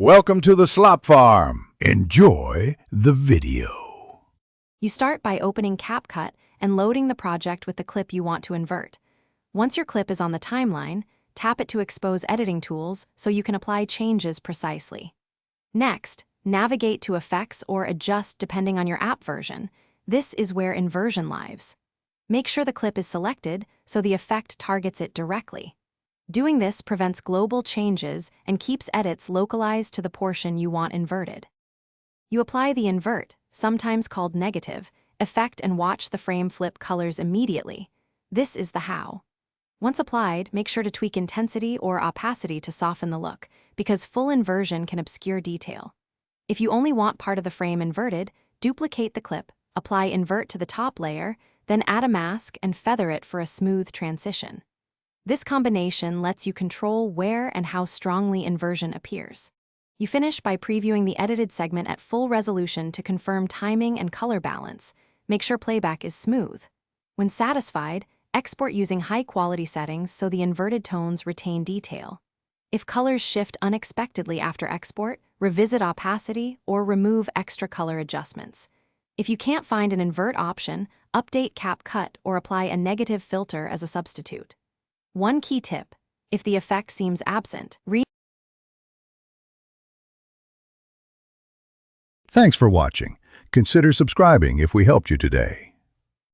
Welcome to the Slop Farm. Enjoy the video. You start by opening Capcut and loading the project with the clip you want to invert. Once your clip is on the timeline, tap it to expose editing tools so you can apply changes precisely. Next, navigate to Effects or Adjust depending on your app version. This is where inversion lives. Make sure the clip is selected so the effect targets it directly. Doing this prevents global changes and keeps edits localized to the portion you want inverted. You apply the invert, sometimes called negative, effect and watch the frame flip colors immediately. This is the how. Once applied, make sure to tweak intensity or opacity to soften the look, because full inversion can obscure detail. If you only want part of the frame inverted, duplicate the clip, apply invert to the top layer, then add a mask and feather it for a smooth transition. This combination lets you control where and how strongly inversion appears. You finish by previewing the edited segment at full resolution to confirm timing and color balance. Make sure playback is smooth. When satisfied, export using high-quality settings so the inverted tones retain detail. If colors shift unexpectedly after export, revisit opacity or remove extra color adjustments. If you can't find an invert option, update Capcut or apply a negative filter as a substitute. One key tip: if the effect seems absent, Thanks for watching. Consider subscribing if we helped you today.